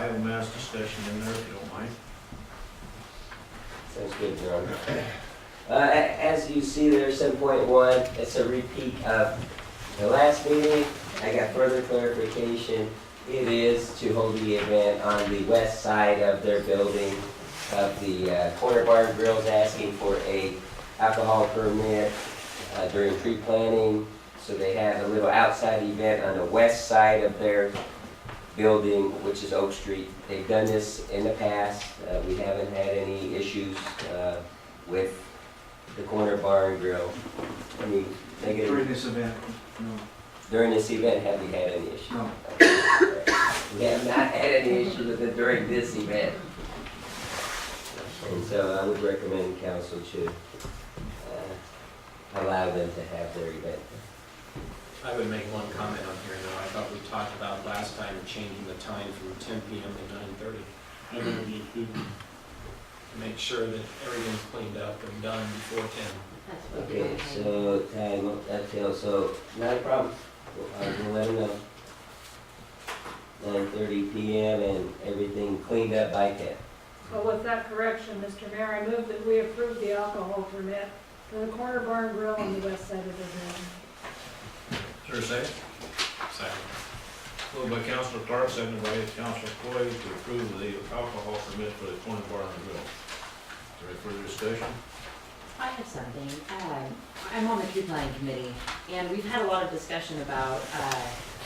biomass discussion in there, if you don't mind. Sounds good, Your Honor. As you see there, 7.1, it's a repeat of the last meeting. I got further clarification. It is to hold the event on the west side of their building, of the Corner Bar and Grill's asking for a alcohol permit during tree planting. So they have a little outside event on the west side of their building, which is Oak Street. They've done this in the past. We haven't had any issues with the Corner Bar and Grill. I mean, negative. During this event, no. During this event, have we had any issues? No. We have not had any issues with it during this event. And so I would recommend council to allow them to have their event. I would make one comment on here, though. I thought we talked about last time changing the time from 10 p.m. to 9:30. I would be to make sure that everything's cleaned up and done before 10. Okay, so time up that till, so not a problem. We'll let them know. 9:30 p.m. and everything cleaned up by 10. So with that correction, Mr. Mayor, I move that we approve the alcohol permit for the Corner Bar and Grill on the west side of the building. Is there a second? Second. Moved by Councilor Clark, seconded by Councilor Coy to approve the alcohol permit for the Corner Bar and Grill. Is there any further discussion? I have something. I'm on the tree planting committee, and we've had a lot of discussion about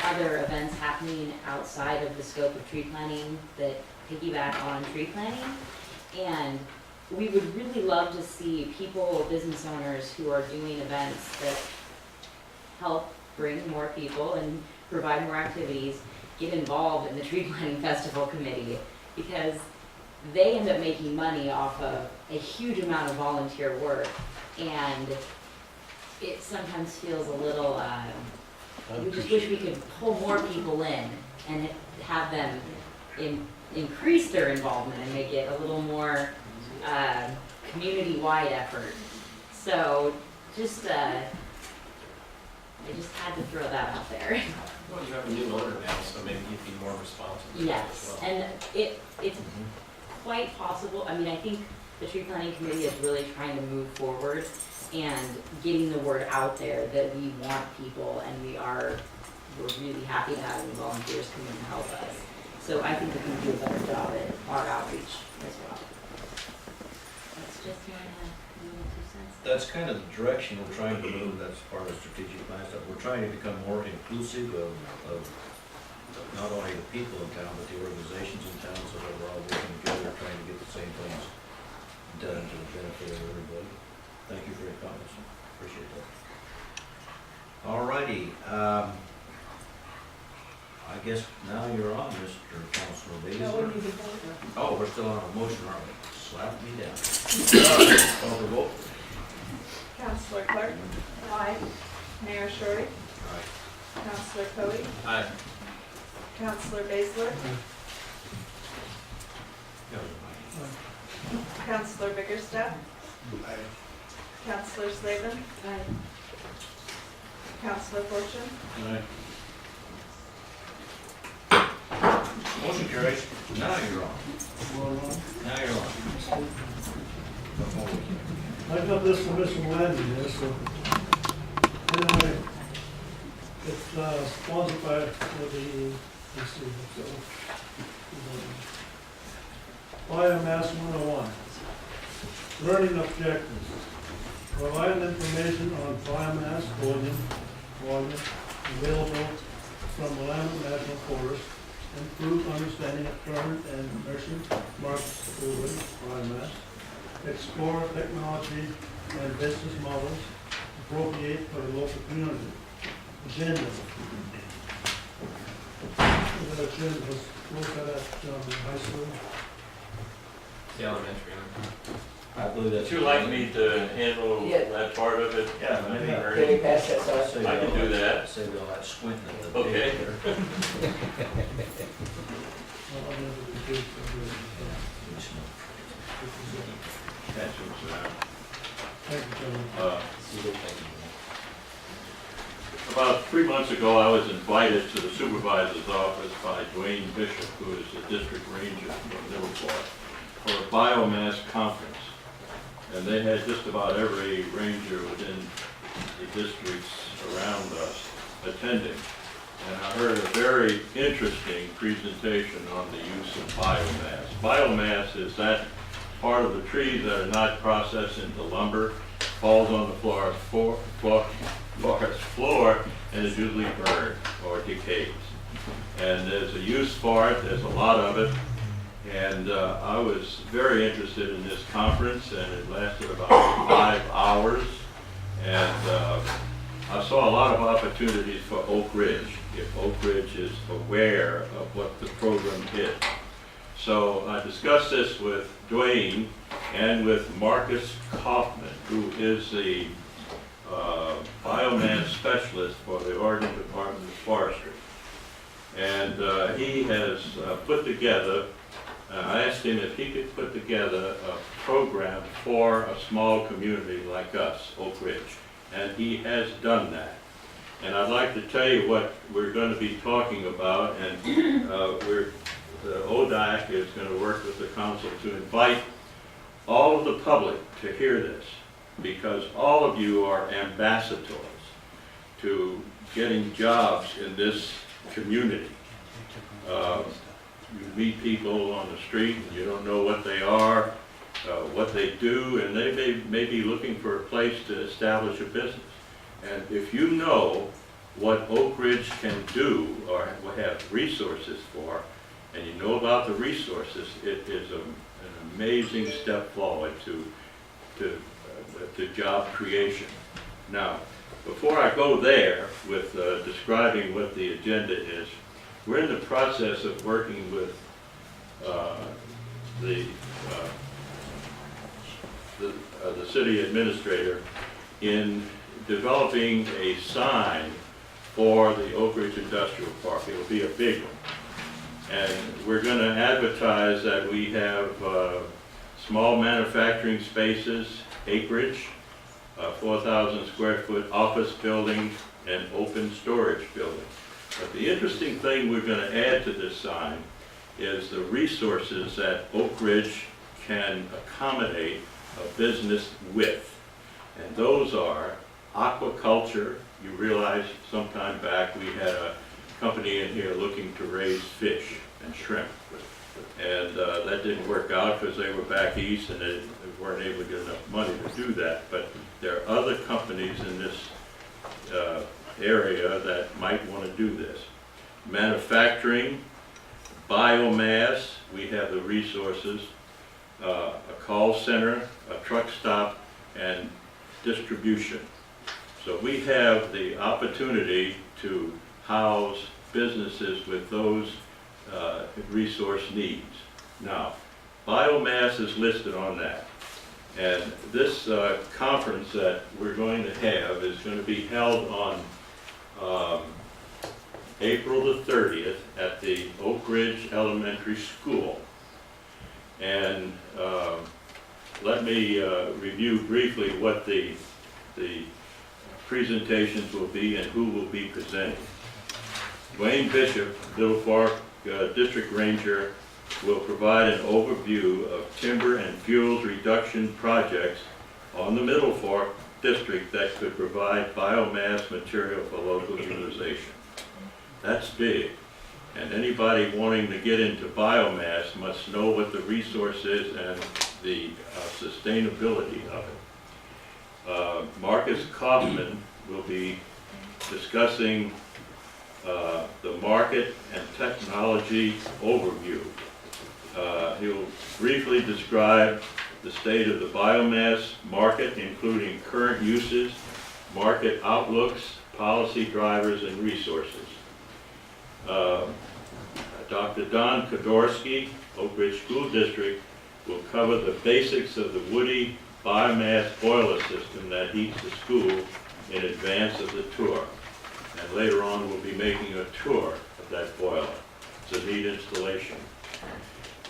other events happening outside of the scope of tree planting that piggyback on tree planting. And we would really love to see people, business owners who are doing events that help bring more people and provide more activities, get involved in the tree planting festival committee, because they end up making money off of a huge amount of volunteer work, and it sometimes feels a little, we just wish we could pull more people in and have them increase their involvement and make it a little more community-wide effort. So just, I just had to throw that out there. Well, you have a new owner now, so maybe you'd be more responsible. Yes, as well. and it's quite possible. I mean, I think the tree planting committee is really trying to move forward and getting the word out there that we want people, and we're really happy to have any volunteers come in and help us. So I think we can do a better job at our outreach as well. That's just my 2 cents. That's kind of the direction we're trying to move. That's part of the strategic plan stuff. We're trying to become more inclusive of not only the people in town, but the organizations in town, so that we're all working together, trying to get the same things done to the benefit of everybody. Thank you for your comments. Appreciate that. All righty. I guess now you're on, Mr. Councilor No, we Basil. need to vote. Oh, we're still on a motion, aren't we? Slap me down. Call for vote. Councilor Clark, Aye. Mayor Shorty, All right. Councilor Cody, Aye. Councilor Baszler, Councilor Bickerstaff, Councilor Slavin, Aye. Councilor Fortune, All right. Motion carries. Now you're on. Now you're on. I got this from Mr. Landy here, so, anyway, it's sponsored by the, so, Biomass 101. Learning objectives. Provide information on biomass volume available from Willamette National Forest, improve understanding of current and emerging markets for biomass, explore technology and business models appropriate for the local community. Agenda. The agenda was looked at high school. The elementary. I believe that's. Would you like me to handle Yeah. that part of it? Yeah, maybe. Can we pass that side? Save I can all do that. Save all that squinting at the Okay. tape there. That's what's, Thank you, gentlemen. About 3 months ago, I was invited to the supervisor's office by Dwayne Bishop, who is the district ranger from Middle Fork, for a biomass conference. And they had just about every ranger within the districts around us attending. And I heard a very interesting presentation on the use of biomass. Biomass is that part of the trees that are not processed into lumber, falls on the forest floor, and is usually burned or decays. And there's a use for it, there's a lot of it. And I was very interested in this conference, and it lasted about 5 hours. And I saw a lot of opportunities for Oakridge, if Oakridge is aware of what the program is. So I discussed this with Dwayne and with Marcus Kaufman, who is the biomass specialist for the Oregon Department of Forestry. And he has put together, I asked him if he could put together a program for a small community like us, Oakridge, and he has done that. And I'd like to tell you what we're going to be talking about, and the ODAC is going to work with the council to invite all of the public to hear this, because all of you are ambassadors to getting jobs in this community. You meet people on the street and you don't know what they are, what they do, and they may be looking for a place to establish a business. And if you know what Oakridge can do or have resources for, and you know about the resources, it is an amazing step forward to job creation. Now, before I go there with describing what the agenda is, we're in the process of working with the city administrator in developing a sign for the Oakridge Industrial Park. It'll be a big one. And we're going to advertise that we have small manufacturing spaces, acreage, 4,000 square foot office building, and open storage building. But the interesting thing we're going to add to this sign is the resources that Oakridge can accommodate a business with. And those are aquaculture. You realize sometime back we had a company in here looking to raise fish and shrimp. And that didn't work out because they were back east and they weren't able to get enough money to do that. But there are other companies in this area that might want to do this. Manufacturing, biomass, we have the resources, a call center, a truck stop, and distribution. So we have the opportunity to house businesses with those resource needs. Now, biomass is listed on that. And this conference that we're going to have is going to be held on April the 30th at the Oakridge Elementary School. And let me review briefly what the presentations will be and who will be presenting. Dwayne Bishop, Middle Fork District Ranger, will provide an overview of timber and fuels reduction projects on the Middle Fork District that could provide biomass material for local utilization. That's big. And anybody wanting to get into biomass must know what the resource is and the sustainability of it. Marcus Kaufman will be discussing the market and technology overview. He'll briefly describe the state of the biomass market, including current uses, market outlooks, policy drivers, and resources. Dr. Don Kodorsky, Oakridge School District, will cover the basics of the woody biomass boiler system that heats the school in advance of the tour. And later on, we'll be making a tour of that boiler. It's a neat installation.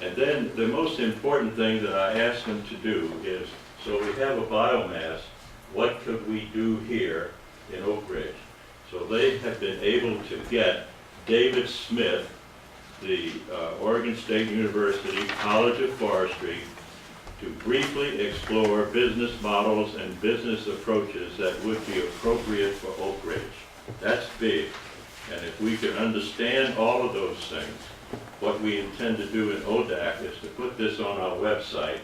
And then the most important thing that I asked him to do is, so we have a biomass, what could we do here in Oakridge? So they have been able to get David Smith, the Oregon State University College of Forestry, to briefly explore business models and business approaches that would be appropriate for Oakridge. That's big. And if we can understand all of those things, what we intend to do in ODAC is to put this on our website,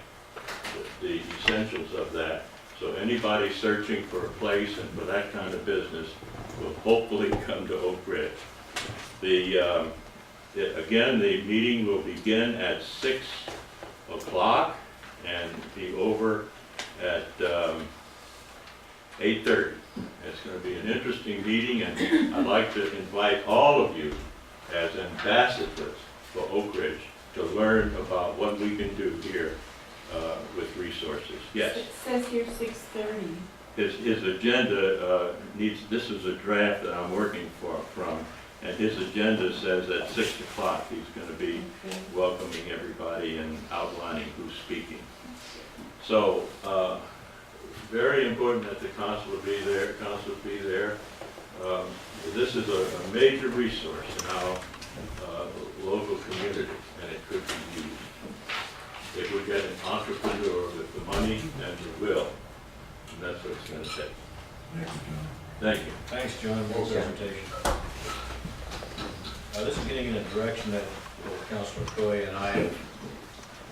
the essentials of that, so anybody searching for a place and for that kind of business will hopefully come to Oakridge. Again, the meeting will begin at 6 o'clock and be over at 8:30. It's going to be an interesting meeting, and I'd like to invite all of you as ambassadors for Oakridge to learn about what we can do here with resources. Yes? It says here 6:30. His agenda needs, this is a draft that I'm working from, and his agenda says at 6 o'clock he's going to be welcoming everybody and outlining who's speaking. So, very important that the council be there. This is a major resource in our local community, and it could be used. If we get an entrepreneur with the money and the will, and that's what it's going to take. Thank you. Thanks, John, for the presentation. This is getting in a direction that Councilor Coy and I have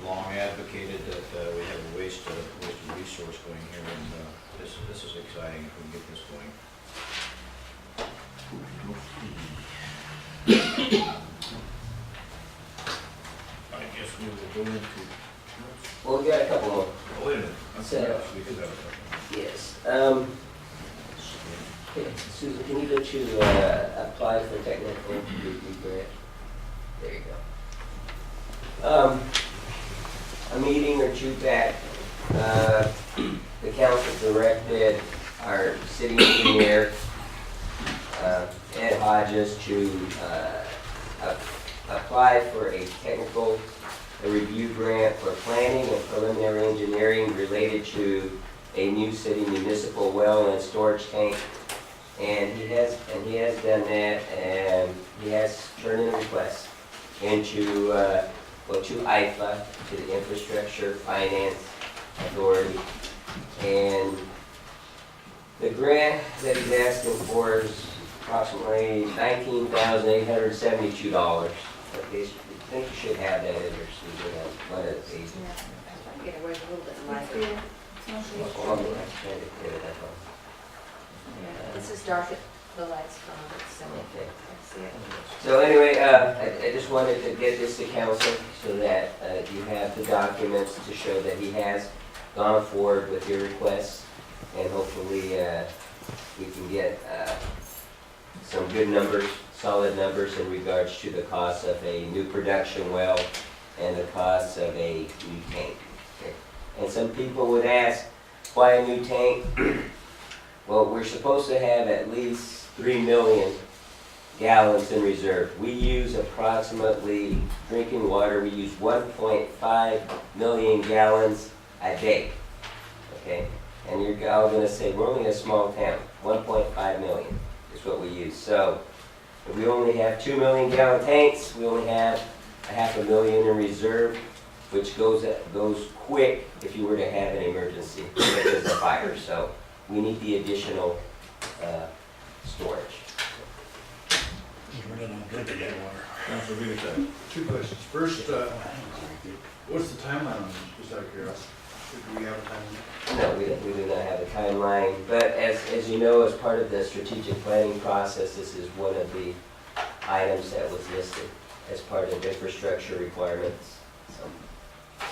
long advocated, that we have a waste of resource going here, and this is exciting if we can get this going. I guess we will go into. Well, we got a couple more. Oh, wait a minute. So- Yes, we do have a couple. Yes. Okay, Susan, can you go to apply for technical review grant? There you go. A meeting or two back, the council directed our city engineer, Ed Hodges, to apply for a technical review grant for planning and preliminary engineering related to a new city municipal well and storage tank. And he has done that, and he has turned in requests into, to IFA, to the Infrastructure Finance Authority. And the grant that he's asking for is approximately $19,872. I think you should have that in your Susan, on one of the pages. Get away with a little bit It's lighter. here. It's not here. Oh, I'm trying to get it up on. This is dark, the lights from it, so Okay. I see it. So anyway, I just wanted to get this to council so that you have the documents to show that he has gone forward with your requests, and hopefully we can get some good numbers, solid numbers in regards to the cost of a new production well and the cost of a new tank. Okay. And some people would ask, why a new tank? Well, we're supposed to have at least 3 million gallons in reserve. We use approximately, drinking water, we use 1.5 million gallons a day. Okay? And you're all gonna say, we're only a small town. 1.5 million is what we use. So, if we only have 2 million gallon tanks, we only have 500,000 in reserve, which goes quick if you were to have an emergency, such as a fire. So, we need the additional storage. Councilor Rivas. Two questions. First, what's the timeline on this, just out of curiosity? Do we have a timeline? No, we do not have a timeline, but as you know, as part of the strategic planning process, this is one of the items that was listed as part of infrastructure requirements.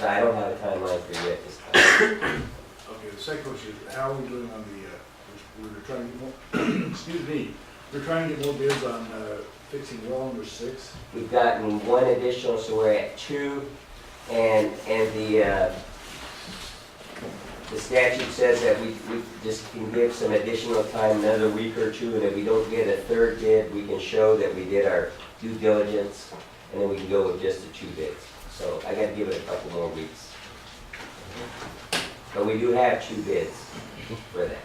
So I don't have a timeline for you at this time. Okay, the second question is, how are we doing on the, we're trying to get more, excuse me, we're trying to get more bids on fixing well number 6. We've gotten one additional, so we're at 2, and the statute says that we just can give some additional time, another week or two, and if we don't get a third bid, we can show that we did our due diligence, and then we can go with just the 2 bids. So I gotta give it a couple more weeks. But we do have 2 bids for that.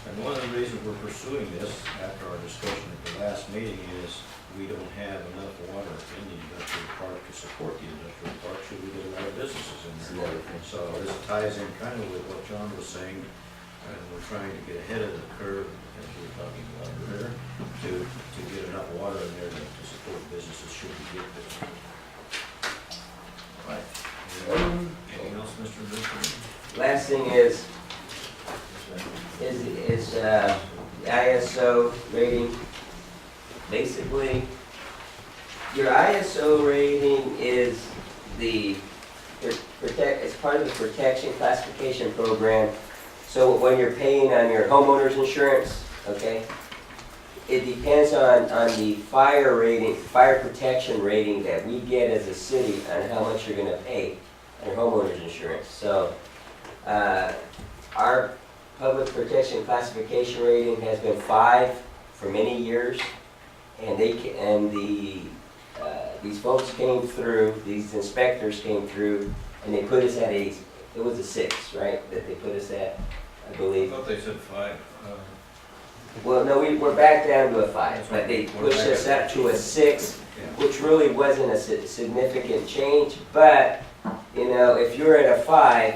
And one of the reasons we're pursuing this, after our discussion at the last meeting, is we don't have enough water in the industrial park to support the industrial park, should we get a lot of businesses in It's there. another thing. So this ties in kind of with what John was saying, and we're trying to get ahead of the curve, as we were talking about earlier, to get enough water in there to support businesses should we get business. Right. Anything else, Mr. Minister? Last thing is ISO rating. Basically, your ISO rating is it's part of the protection classification program. So when you're paying on your homeowner's insurance, okay, it depends on the fire rating, fire protection rating that we get as a city on how much you're gonna pay on your homeowner's insurance. So, our public protection classification rating has been 5 for many years, and these folks came through, these inspectors came through, and they put us at it was a 6, right, that they put us at, I I believe. thought they said 5. Well, no, we're back down to a 5, but they pushed us up to a 6, Yeah. which really wasn't a significant change, but, you know, if you're at a 5,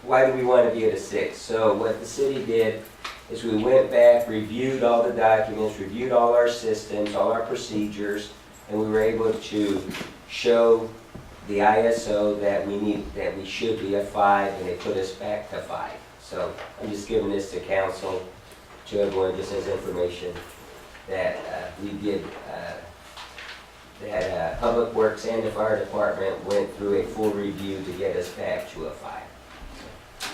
why do we want to be at a 6? So what the city did is we went back, reviewed all the documents, reviewed all our systems, all our procedures, and we were able to show the ISO that we should be a 5, and they put us back to 5. So I'm just giving this to council, to everyone, just as information, that we did, that Public Works and the fire department went through a full review to get us back to a 5.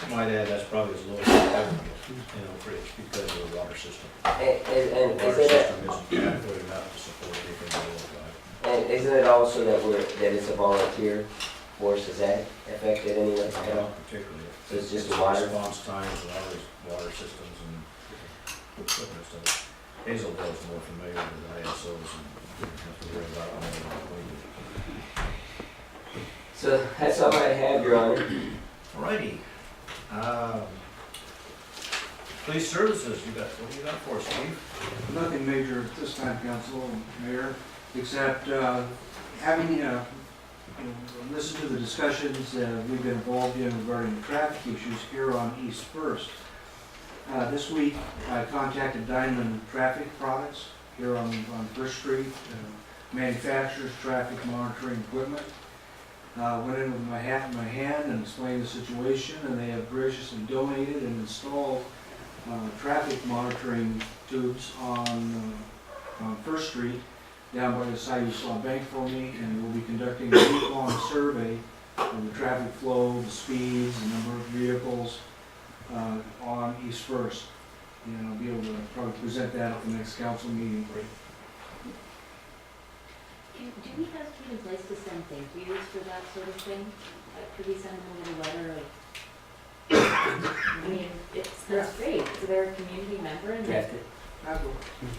I might add, that's probably as low as it's ever get in Oakridge because of the water system. And The water isn't it, system isn't adequate enough to support anything below and isn't it also that it's a volunteer force? Is that affected anyway? 5. Not particularly. So it's just the water? Response times and all these water systems and equipment stuff. Hazelville's more familiar with ISOs and didn't have to worry about all that. So that's all I have, Your Honor. Alrighty. Police services, what do you got for us, Chief? Nothing major at this time, Council, Mayor, except having listened to the discussions we've been involved in regarding the traffic issues here on East First. This week, I contacted Diamond Traffic Products here on First Street, manufacturers traffic monitoring equipment. Went in with my hat in my hand and explained the situation, and they have graciously donated and installed traffic monitoring tubes on First Street down by the Sayusla Bank for me, and we'll be conducting a week-long survey of the traffic flow, the speeds, the number of vehicles on East First. And I'll be able to probably present that at the next council meeting. Do we have to be in place to send thank yous for that sort of thing? Could we send them a little letter of, I mean, that's great, so they're a community member and Draft it. That's what-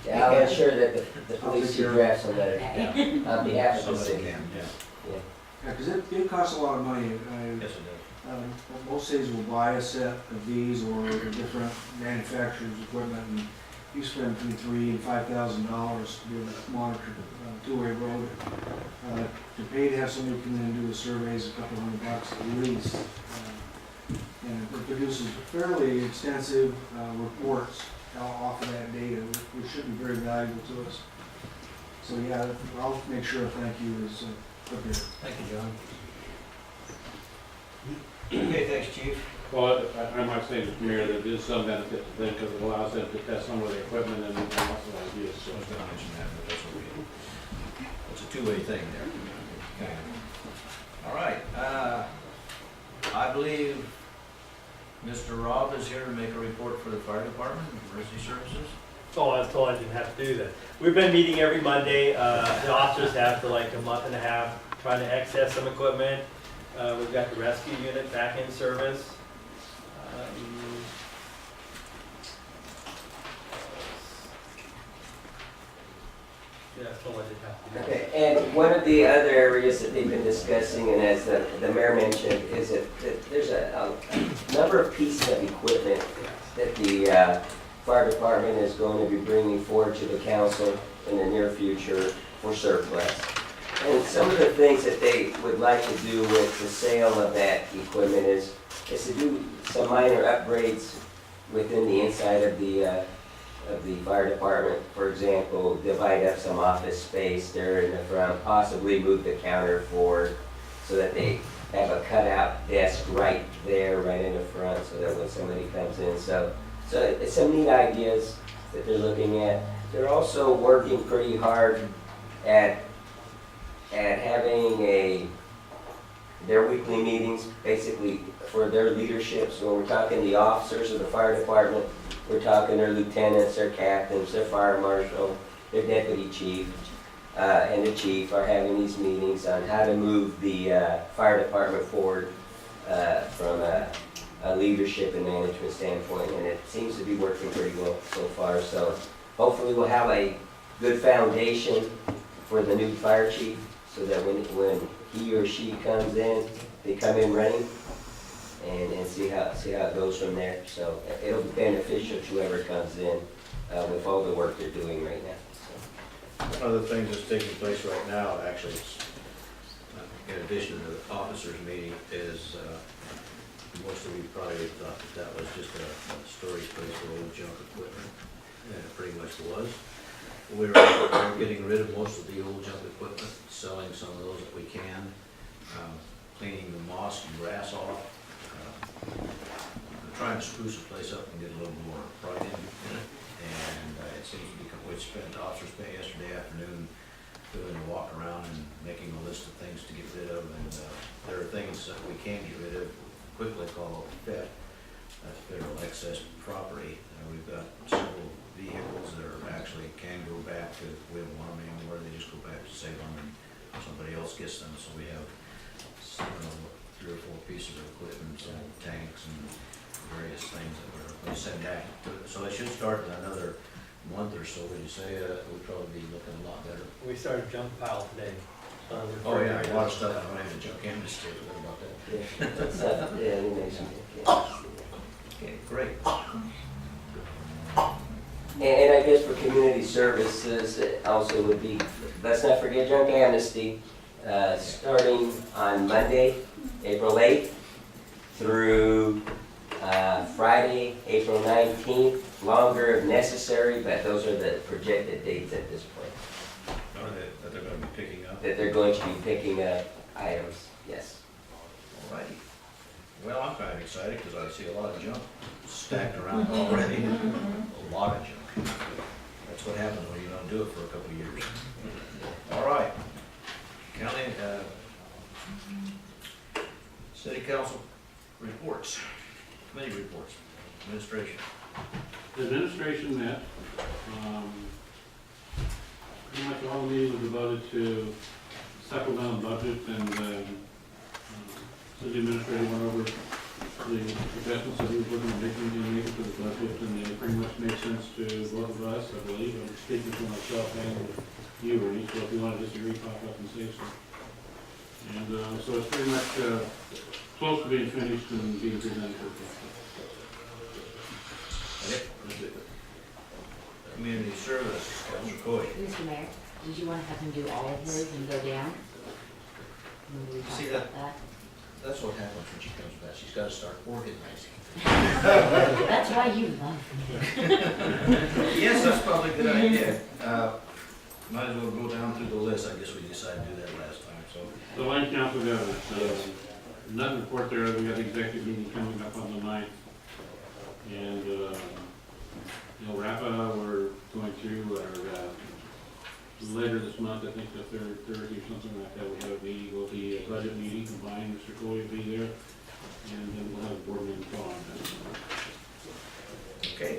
Yeah, I'll ensure that the police chief drafts a letter Okay. on behalf of the Somebody city. can, yeah. Yeah, because it costs a lot of money. Yes, it does. Most cities will buy a set of these or different manufacturers' equipment, and you spend between $3,000 and $5,000 to be able to monitor a two-way road. To pay to have somebody come in and do a survey is a couple $100 at least. And it produces fairly extensive reports off of that data, which should be very valuable to us. So yeah, I'll make sure a thank you is prepared. Thank you, John. Okay, thanks, Chief. Well, I might say, Mr. Mayor, that there's some benefit to them because it allows them to test some of the equipment and lots of ideas. I was gonna mention that, but that's okay. It's a two-way thing there. Kind of. All right, I believe Mr. Rob is here to make a report for the fire department, emergency services. Oh, I was told I didn't have to do that. We've been meeting every Monday. The officers have for like a month and a half, trying to access some equipment. We've got the rescue unit back in service. Yeah, I was told I didn't have to do that. Okay, and one of the other areas that they've been discussing, and as the mayor mentioned, is that there's a number of pieces of equipment that the fire department is going to be bringing forward to the council in the near future for surplus. And some of the things that they would like to do with the sale of that equipment is to do some minor upgrades within the inside of the fire department. For example, divide up some office space there in the front, possibly move the counter forward so that they have a cutout desk right there, right in the front, so that when somebody comes in. So it's some neat ideas that they're looking at. They're also working pretty hard at having their weekly meetings, basically for their leadership. So when we're talking the officers of the fire department, we're talking their lieutenants, their captains, their fire marshal, their deputy chief, and the chief are having these meetings on how to move the fire department forward from a leadership and management standpoint, and it seems to be working pretty well so far. So hopefully we'll have a good foundation for the new fire chief, so that when he or she comes in, they come in running, and see how it goes from there. So it'll be beneficial to whoever comes in with all the work they're doing right now. So. One of the things that's taking place right now, actually, in addition to the officers' meeting, is most of you probably thought that was just a storage place for old junk equipment, and it pretty much was. We're getting rid of most of the old junk equipment, selling some of those that we can, cleaning the moss and grass off, trying to spruce the place up and get a little more pride in it. And it seems to be, we spent, officers spent yesterday afternoon doing a walk around and making a list of things to get rid of. And there are things that we can get rid of quickly called FET, that's federal excess property. We've got several vehicles that are actually can go back to, we don't want them anymore, they just go back to save them and somebody else gets them. So we have, 3 or 4 pieces of equipment, some tanks and various things that we send back. So they should start in another month or so. Would you say we'll probably be looking a lot better? We started a junk pile today. Oh yeah, a lot of stuff. I don't have a junk industry. What about that? Yeah, you mentioned it. Okay, great. And I guess for community services, it also would be, let's not forget Junk Amnesty, starting on Monday, April 8th, through Friday, April 19th, longer if necessary, but those are the projected dates at this point. That they're going to be picking up. That they're going to be picking up items, yes. All righty. Well, I'm kind of excited because I see a lot of junk stacked around already. A lot of junk. That's what happens when you don't do it for a couple of years. All right. County, city council reports, committee reports, administration. The administration met, pretty much all the meeting was devoted to supplemental budget, and city administrator went over the investments that we were looking at making for the budget, and they pretty much made sense to both of us, I believe. I'm speaking for myself and you, Ernie, so if you want to disagree, pop up and say so. And so it's pretty much close to being finished and being presented to the Community service, Councilor Coy. Mr. Mayor, did you want to have him do all of his and go down? Maybe we talk See about that. That's what happens when she comes back. She's got to start organizing. That's why you love me. Yes, that's probably a good idea. Might as well go down through the list. I guess we decided to do that last time, so. The land council governance, nothing report there. We got the executive meeting coming up on the 9th. And, RAPA, we're going through our, later this month, I think the third Thursday or something like that, we have a meeting, will be a budget meeting combined, Mr. Coy will be there, and then we'll have a board meeting on that. Okay.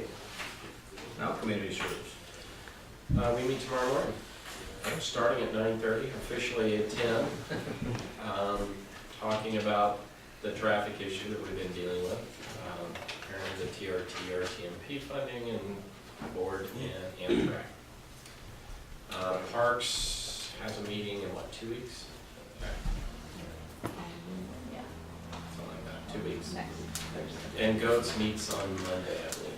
Now, community service. We meet tomorrow morning, starting at 9:30, officially at 10, talking about the traffic issue that we've been dealing with, the TRT, RTMP funding, and board and Amtrak. Parks has a meeting in 2 weeks? Yeah. Something like that, 2 weeks. Next Thursday. And GOATS meets on Monday, I believe.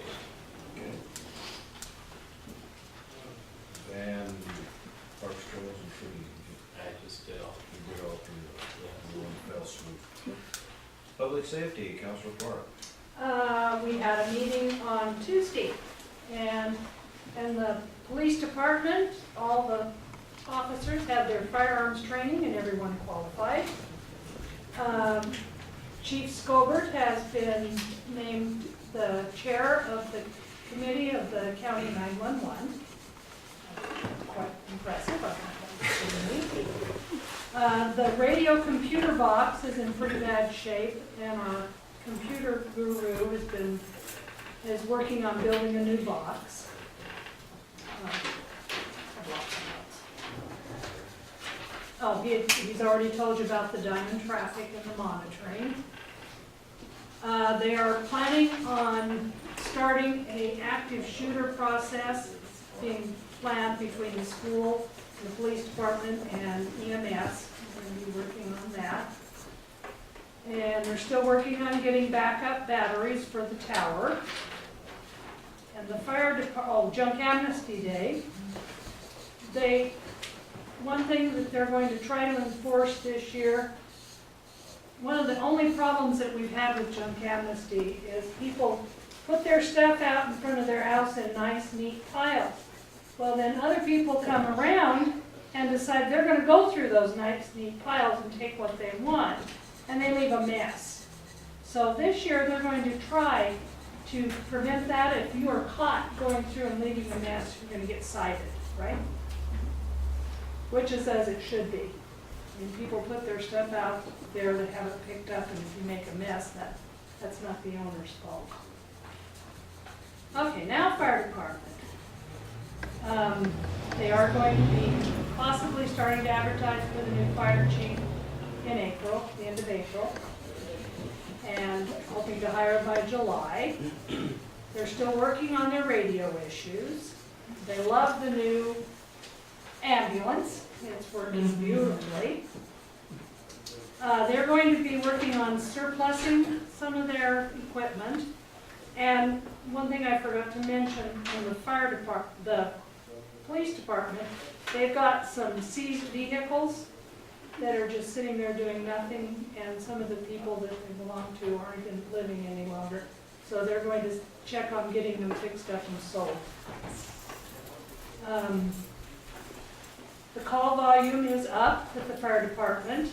And Parks, Trails, and Food. I just did all. You did all three of those, in one fell swoop. Public safety, Councilor Clark. We had a meeting on Tuesday, and in the police department, all the officers had their firearms training and everyone qualified. Chief Scobert has been named the chair of the committee of the county 911. Quite impressive, I think. The radio computer box is in pretty bad shape, and our computer guru is working on building a new box. I've lost my notes. Oh, he's already told you about the diamond traffic and the monitoring. They are planning on starting an active shooter process being planned between the school, the police department, and EMS. We're going to be working on that. And they're still working on getting backup batteries for the tower. And the fire department, Junk Amnesty Day, one thing that they're going to try to enforce this year, one of the only problems that we've had with Junk Amnesty is people put their stuff out in front of their house in nice, neat piles. Well, then other people come around and decide they're going to go through those nice, neat piles and take what they want, and they leave a mess. So this year they're going to try to prevent that. If you are caught going through and leaving a mess, you're going to get cited, right? Which is as it should be. I mean, people put their stuff out there that haven't picked up, and if you make a mess, that's not the owner's fault. Okay, now fire department. They are going to be possibly starting to advertise for the new fire chief in April, the end of April, and hoping to hire by July. They're still working on their radio issues. They love the new ambulance. It's working beautifully. They're going to be working on surplusing some of their equipment. And one thing I forgot to mention, in the fire department, the police department, they've got some seized vehicles that are just sitting there doing nothing, and some of the people that they belong to aren't even living any longer. So they're going to check on getting them fixed up and sold. The call volume is up at the fire department.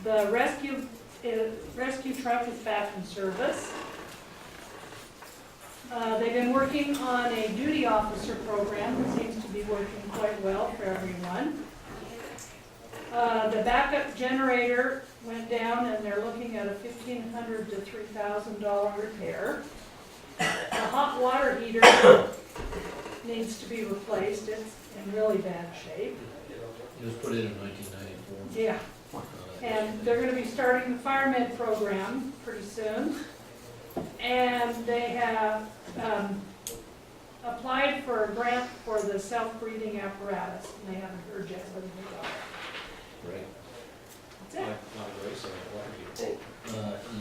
The rescue truck is back in service. They've been working on a duty officer program that seems to be working quite well for everyone. The backup generator went down, and they're looking at a $1,500 to $3,000 repair. The hot water heater needs to be replaced. It's in really bad shape. It was put in 1994. Yeah. And they're going to be starting the fire med program pretty soon. And they have applied for a grant for the self-breathing apparatus, and they haven't heard yet whether they got it. Right. That's it. Not a race, a water heater.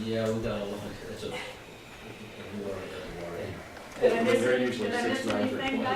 Yeah, we got a lot, it's a new water. Did I miss They're usually anything?